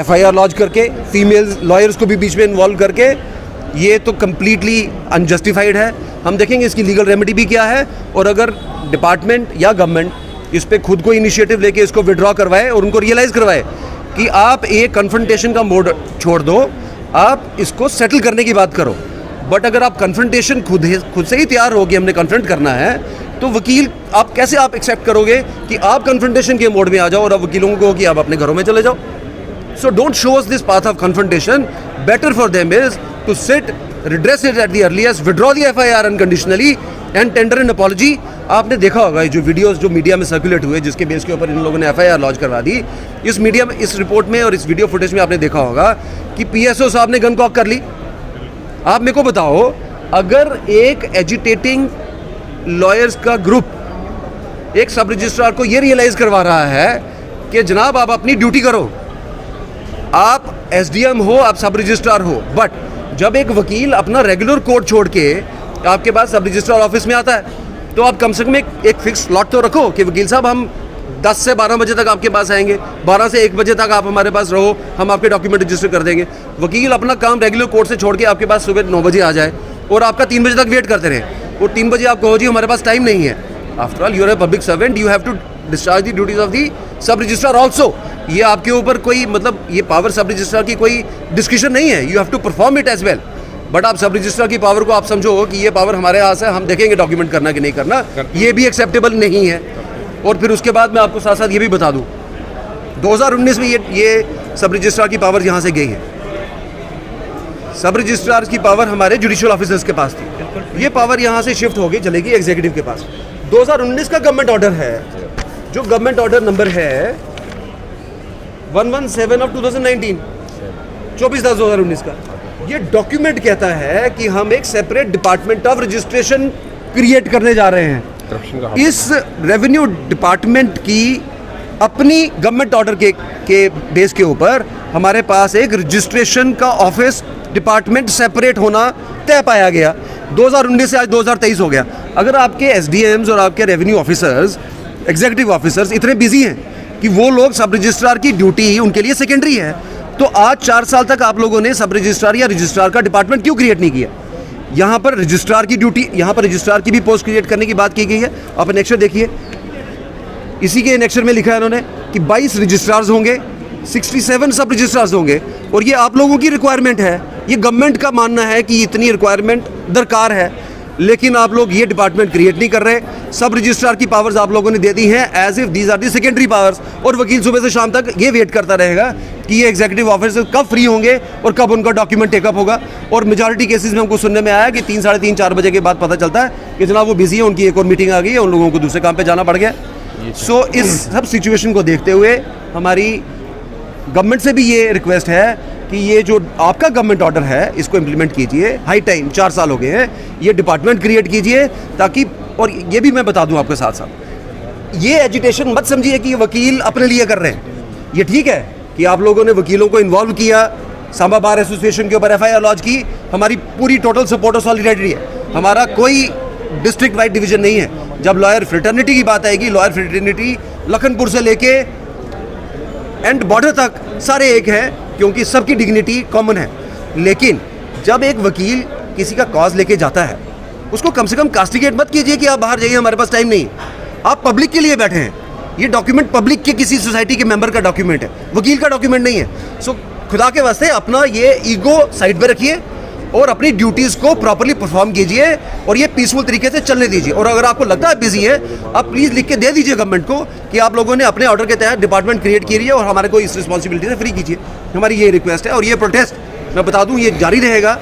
FIR launch करके female lawyers को भी बीच में इन्वॉल्व करके, ये तो कम्प्लीटली अनजस्टिफाइड है। हम देखेंगे इसकी लीगल रेमेडी भी क्या है, और अगर डिपार्टमेंट या गवर्नमेंट इस पर खुद को इनिशिएटिव लेके इसको विड्रॉ करवाए और उनको रियलाइज़ करवाए कि आप एक कन्फ्रंटेशन का मोड छोड़ दो, आप इसको सेटल करने की बात करो। बट अगर आप कन्फ्रंटेशन खुद से ही तैयार हो कि हमने कन्फ्रंट करना है, तो वकील आप कैसे आप एक्सेप्ट करोगे कि आप कन्फ्रंटेशन के मोड में आ जाओ और अब वकीलों को कि आप अपने घरों में चले जाओ। So don't show us this path of confrontation. Better for them is to sit, redress it at the earliest, withdraw the FIR unconditionally and tender an apology। आपने देखा होगा जो वीडियोस जो मीडिया में सर्कुलेट हुए जिसके बेस के ऊपर इन लोगों ने FIR लॉन्च करवा दी, इस मीडिया में, इस रिपोर्ट में और इस वीडियो फुटेज में आपने देखा होगा कि PSO साहब ने गन कॉक कर ली। आप मेरे को बताओ, अगर एक एजिटेटिंग लॉयर्स का ग्रुप एक सब रजिस्ट्रार को ये रियलाइज़ करवा रहा है कि जनाब आप अपनी ड्यूटी करो, आप SDM हो, आप सब रजिस्ट्रार हो, बट जब एक वकील अपना रेगुलर कोर्ट छोड़ के आपके पास सब रजिस्ट्रार ऑफिस में आता है, तो आप कम से कम एक फिक्स स्लॉट तो रखो कि वकील साहब हम 10 से 12 बजे तक आपके पास आएंगे, 12 से 1 बजे तक आप हमारे पास रहो, हम आपके डॉक्यूमेंट रजिस्टर कर देंगे। वकील अपना काम रेगुलर कोर्ट से छोड़ के आपके पास सुबह 9 बजे आ जाए और आपका 3 बजे तक वेट करते रहे, और 3 बजे आप कहो जी हमारे पास टाइम नहीं है। After all you are a public servant, you have to discharge the duties of the sub registrar also. ये आपके ऊपर कोई मतलब ये पावर सब रजिस्ट्रार की कोई डिस्कशन नहीं है, you have to perform it as well. But आप सब रजिस्ट्रार की पावर को आप समझो कि ये पावर हमारे यहाँ से, हम देखेंगे डॉक्यूमेंट करना कि नहीं करना, ये भी एक्सेप्टेबल नहीं है। और फिर उसके बाद मैं आपको साथ साथ ये भी बता दूँ, 2019 में ये सब रजिस्ट्रार की पावर यहाँ से गई है। सब रजिस्ट्रार की पावर हमारे जुडिशियल ऑफिसर्स के पास थी, ये पावर यहाँ से शिफ्ट होगी, चलेगी एग्जीक्यूटिव के पास। 2019 का गवर्नमेंट ऑर्डर है, जो गवर्नमेंट ऑर्डर नंबर है 117 ऑफ 2019, 24/10/2019 का, ये डॉक्यूमेंट कहता है कि हम एक separate department of registration create करने जा रहे हैं। इस रेवेन्यू डिपार्टमेंट की अपनी गवर्नमेंट ऑर्डर के बेस के ऊपर हमारे पास एक रजिस्ट्रेशन का ऑफिस डिपार्टमेंट सेपरेट होना तय पाया गया। 2019 से आज 2023 हो गया। अगर आपके SDMs और आपके रेवेन्यू ऑफिसर्स, एग्जीक्यूटिव ऑफिसर्स इतने बिजी हैं कि वो लोग सब रजिस्ट्रार की ड्यूटी उनके लिए सेकेंडरी है, तो आज 4 साल तक आप लोगों ने सब रजिस्ट्रार या रजिस्ट्रार का डिपार्टमेंट क्यों क्रिएट नहीं किया? यहाँ पर रजिस्ट्रार की ड्यूटी, यहाँ पर रजिस्ट्रार की भी पोस्ट क्रिएट करने की बात की गई है। आप एनेक्चर देखिए, इसी के एनेक्चर में लिखा है उन्होंने कि 22 रजिस्ट्रार्स होंगे, 67 सब रजिस्ट्रार्स होंगे, और ये आप लोगों की रिक्वायरमेंट है। ये गवर्नमेंट का मानना है कि इतनी रिक्वायरमेंट दरकार है, लेकिन आप लोग ये डिपार्टमेंट क्रिएट नहीं कर रहे। सब रजिस्ट्रार की पावर्स आप लोगों ने दे दी हैं as if these are the secondary powers, और वकील सुबह से शाम तक ये वेट करता रहेगा कि ये एग्जीक्यूटिव ऑफिसर कब फ्री होंगे और कब उनका डॉक्यूमेंट टेकअप होगा। और मेजॉरिटी केसेस में हमको सुनने में आया कि 3, साढ़े 3, 4 बजे के बाद पता चलता है कि जनाब वो बिजी है, उनकी एक और मीटिंग आ गई है, उन लोगों को दूसरे काम पर जाना पड़ गया। सो इस सब सिचुएशन को देखते हुए हमारी गवर्नमेंट से भी ये रिक्वेस्ट है कि ये जो आपका गवर्नमेंट ऑर्डर है इसको इम्प्लीमेंट कीजिए। हाई टाइम, 4 साल हो गए हैं, ये डिपार्टमेंट क्रिएट कीजिए ताकि, और ये भी मैं बता दूं आपके साथ साथ, ये एजिटेशन मत समझिए कि ये वकील अपने लिए कर रहे हैं। ये ठीक है कि आप लोगों ने वकीलों को इन्वॉल्व किया, सांबा बार एसोसिएशन के ऊपर FIR लॉन्च की, हमारी पूरी टोटल सपोर्ट और सॉलिडेरिटी है। हमारा कोई डिस्ट्रिक्ट वाइड डिवीजन नहीं है। जब लॉयर फ्रेटर्निटी की बात आएगी, लॉयर फ्रेटर्निटी लखनपुर से लेके एंड बॉर्डर तक सारे एक हैं, क्योंकि सबकी डिग्निटी कॉमन है। लेकिन जब एक वकील किसी का कॉज लेके जाता है, उसको कम से कम कास्टिगेट मत कीजिए कि आप बाहर जाइए, हमारे पास टाइम नहीं। आप पब्लिक के लिए बैठे हैं, ये डॉक्यूमेंट पब्लिक के किसी सोसाइटी के मेंबर का डॉक्यूमेंट है, वकील का डॉक्यूमेंट नहीं है। सो खुदा के वास्ते अपना ये ईगो साइड पे रखिए और अपनी ड्यूटीज़ को प्रॉपरली परफॉर्म कीजिए और ये पीसफुल तरीके से चलने दीजिए। और अगर आपको लगता है बिजी है, आप प्लीज़ लिख के दे दीजिए गवर्नमेंट को कि आप लोगों ने अपने ऑर्डर के तहत डिपार्टमेंट क्रिएट की है और हमारे को इस रिस्पॉन्सिबिलिटी से फ्री कीजिए। हमारी ये रिक्वेस्ट है। और ये प्रोटेस्ट मैं बता दूं ये जारी रहेगा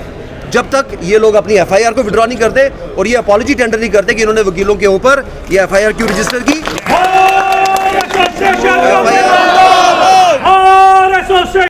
जब तक ये लोग अपनी FIR को विड्रॉ नहीं करते और ये अपॉलॉजी टेंडर नहीं करते कि इन्होंने वकीलों के ऊपर ये FIR क्यों रजिस्टर की।